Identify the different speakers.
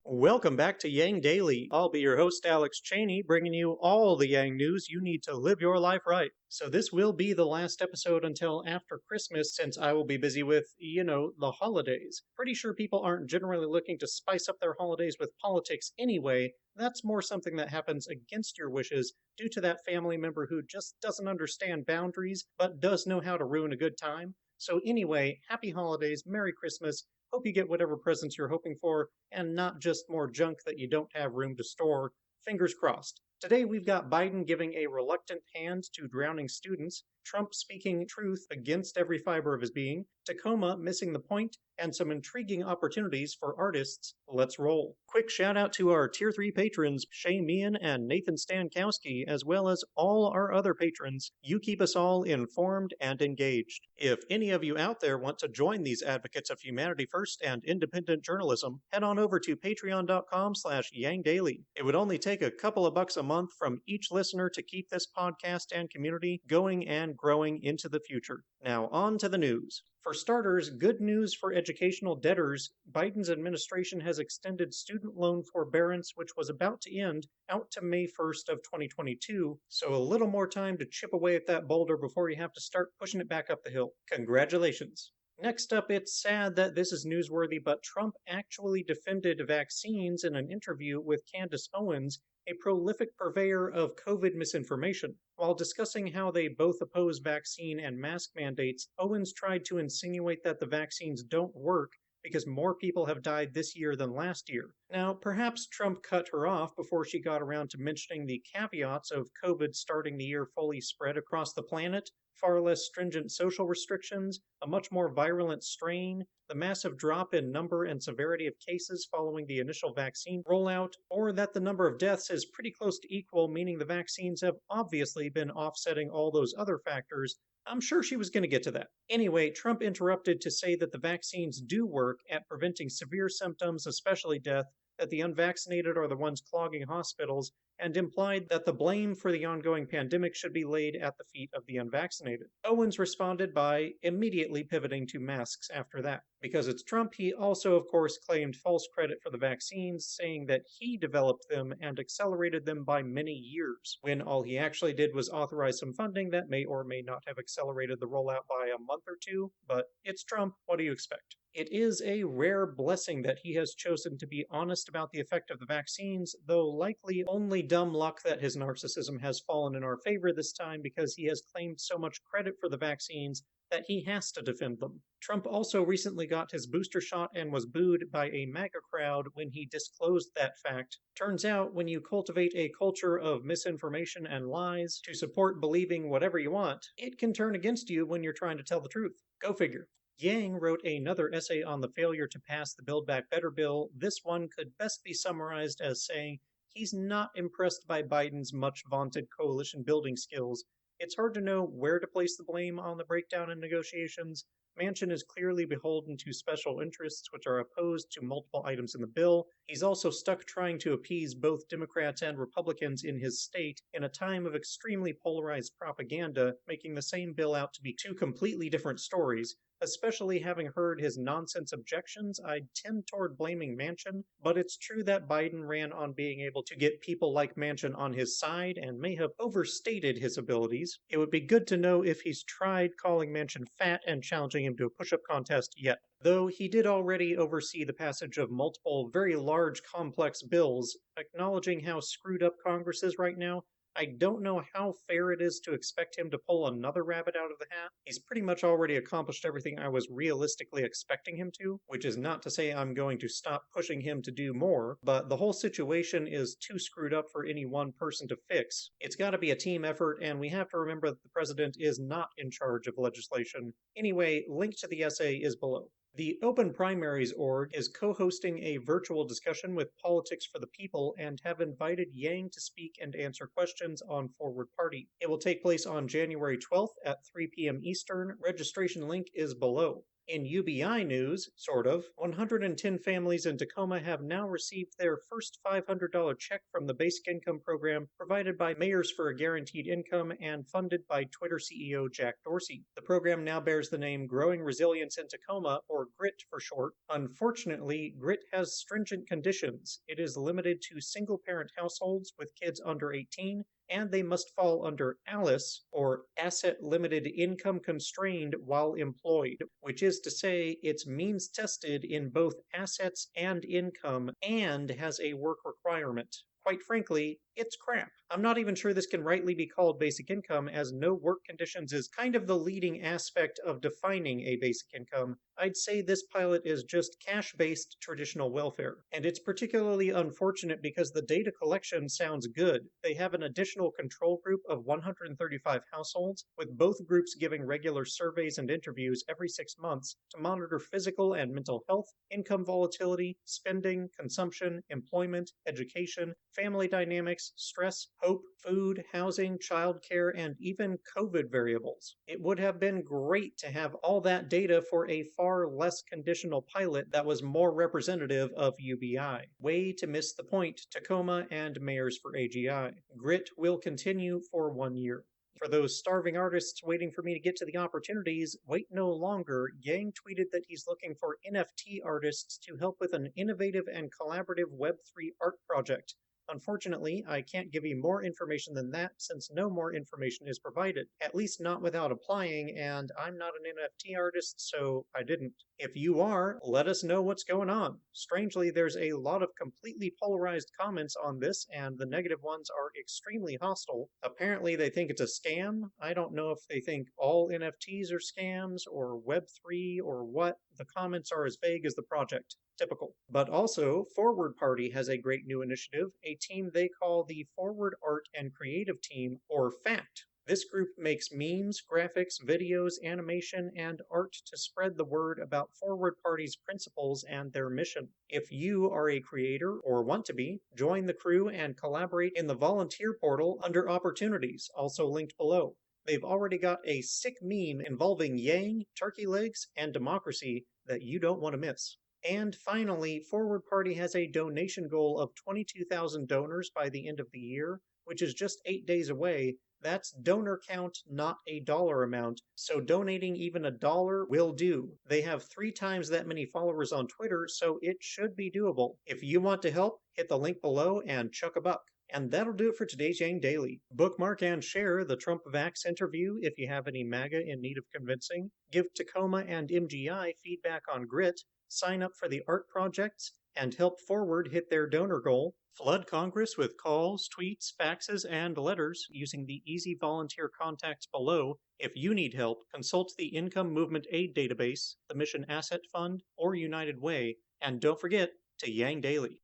Speaker 1: Welcome back to Yang Daily. I'll be your host, Alex Cheney, bringing you all the Yang news you need to live your life right. So, this will be the last episode until after Christmas, since I will be busy with, the holidays. Pretty sure people aren't generally looking to spice up their holidays with politics anyway. That's more something that happens against your wishes due to that family member who just doesn't understand boundaries but does know how to ruin a good time. So, anyway, happy holidays, Merry Christmas. Hope you get whatever presents you're hoping for, and not just more junk that you don't have room to store. Fingers crossed. Today we've got Biden giving a reluctant hand to drowning students, Trump speaking truth against every fiber of his being, Tacoma missing the point, and some intriguing opportunities for artists. Let's roll. Quick shout out to our Tier 3 patrons, Shay Meehan and Nathan Stankowski, as well as all our other patrons. You keep us all informed and engaged. If any of you out there want to join these advocates of humanity first and independent journalism, head on over to patreon.com/YangDaily. It would only take a couple of bucks a month from each listener to keep this podcast and community going and growing into the future. Now on to the news. For starters, good news for educational debtors. Biden's administration has extended student loan forbearance, which was about to end, out to May 1st of 2022, so a little more time to chip away at that boulder before you have to start pushing it back up the hill. Congratulations. Next up, it's sad that this is newsworthy, but Trump actually defended vaccines in an interview with Candace Owens, a prolific purveyor of COVID misinformation. While discussing how they both oppose vaccine and mask mandates, Owens tried to insinuate that the vaccines don't work because more people have died this year than last year. Now, perhaps Trump cut her off before she got around to mentioning the caveats of COVID starting the year fully spread across the planet, far less stringent social restrictions, a much more virulent strain, the massive drop in number and severity of cases following the initial vaccine rollout, or that the number of deaths is pretty close to equal, meaning the vaccines have obviously been offsetting all those other factors. I'm sure she was going to get to that. Anyway, Trump interrupted to say that the vaccines do work at preventing severe symptoms, especially death, that the unvaccinated are the ones clogging hospitals, and implied that the blame for the ongoing pandemic should be laid at the feet of the unvaccinated. Owens responded by immediately pivoting to masks after that. Because it's Trump, he also, of course, claimed false credit for the vaccines, saying that he developed them and accelerated them by many years, when all he actually did was authorize some funding that may or may not have accelerated the rollout by a month or two. But it's Trump, what do you expect? It is a rare blessing that he has chosen to be honest about the effect of the vaccines, though likely only dumb luck that his narcissism has fallen in our favor this time because he has claimed so much credit for the vaccines that he has to defend them. Trump also recently got his booster shot and was booed by a MAGA crowd when he disclosed that fact. Turns out, when you cultivate a culture of misinformation and lies to support believing whatever you want, it can turn against you when you're trying to tell the truth. Go figure. Yang wrote another essay on the failure to pass the Build Back Better bill. This one could best be summarized as saying he's not impressed by Biden's much vaunted coalition building skills. It's hard to know where to place the blame on the breakdown in negotiations. Manchin is clearly beholden to special interests which are opposed to multiple items in the bill. He's also stuck trying to appease both Democrats and Republicans in his state in a time of extremely polarized propaganda, making the same bill out to be two completely different stories. Especially having heard his nonsense objections, I'd tend toward blaming Manchin, but it's true that Biden ran on being able to get people like Manchin on his side and may have overstated his abilities. It would be good to know if he's tried calling Manchin fat and challenging him to a push-up contest yet. Though he did already oversee the passage of multiple very large complex bills, acknowledging how screwed up Congress is right now, I don't know how fair it is to expect him to pull another rabbit out of the hat. He's pretty much already accomplished everything I was realistically expecting him to, which is not to say I'm going to stop pushing him to do more, but the whole situation is too screwed up for any one person to fix. It's gotta be a team effort, and we have to remember that the president is not in charge of legislation. Anyway, link to the essay is below. The Open Primaries org is co-hosting a virtual discussion with Politics for the People and have invited Yang to speak and answer questions on Forward Party. It will take place on January 12th at 3 p.m. Eastern. Registration link is below. In UBI news, sort of, 110 families in Tacoma have now received their first $500 check from the Basic Income Program provided by Mayors for a Guaranteed Income and funded by Twitter CEO Jack Dorsey. The program now bears the name Growing Resilience in Tacoma, or GRIT for short. Unfortunately, GRIT has stringent conditions. It is limited to single-parent households with kids under 18, and they must fall under ALICE, or Asset Limited Income Constrained while employed, which is to say it's means tested in both assets and income and has a work requirement. Quite frankly, it's crap. I'm not even sure this can rightly be called basic income, as no work conditions is kind of the leading aspect of defining a basic income. I'd say this pilot is just cash-based traditional welfare. And it's particularly unfortunate because the data collection sounds good. They have an additional control group of 135 households, with both groups giving regular surveys and interviews every 6 months to monitor physical and mental health, income volatility, spending, consumption, employment, education, family dynamics, stress, hope, food, housing, childcare, and even COVID variables. It would have been great to have all that data for a far less conditional pilot that was more representative of UBI. Way to miss the point, Tacoma and Mayors for AGI. GRIT will continue for 1 year. For those starving artists waiting for me to get to the opportunities, wait no longer. Yang tweeted that he's looking for NFT artists to help with an innovative and collaborative Web3 art project. Unfortunately, I can't give you more information than that since no more information is provided, at least not without applying, and I'm not an NFT artist, so I didn't. If you are, let us know what's going on. Strangely, there's a lot of completely polarized comments on this, and the negative ones are extremely hostile. Apparently, they think it's a scam. I don't know if they think all NFTs are scams, or Web3, or what. The comments are as vague as the project. Typical. But also, Forward Party has a great new initiative, a team they call the Forward Art and Creative Team, or FACT. This group makes memes, graphics, videos, animation, and art to spread the word about Forward Party's principles and their mission. If you are a creator or want to be, join the crew and collaborate in the volunteer portal under opportunities, also linked below. They've already got a sick meme involving Yang, turkey legs, and democracy that you don't want to miss. And finally, Forward Party has a donation goal of 22,000 donors by the end of the year, which is just 8 days away. That's donor count, not a dollar amount, so donating even $1 will do. They have 3 times that many followers on Twitter, so it should be doable. If you want to help, hit the link below and chuck a buck. And that'll do it for today's Yang Daily. Bookmark and share the Trump Vax interview if you have any MAGA in need of convincing. Give Tacoma and MGI feedback on GRIT. Sign up for the art projects, and help Forward hit their donor goal. Flood Congress with calls, tweets, faxes, and letters using the easy volunteer contacts below. If you need help, consult the Income Movement Aid Database, the Mission Asset Fund, or United Way, and don't forget to Yang Daily.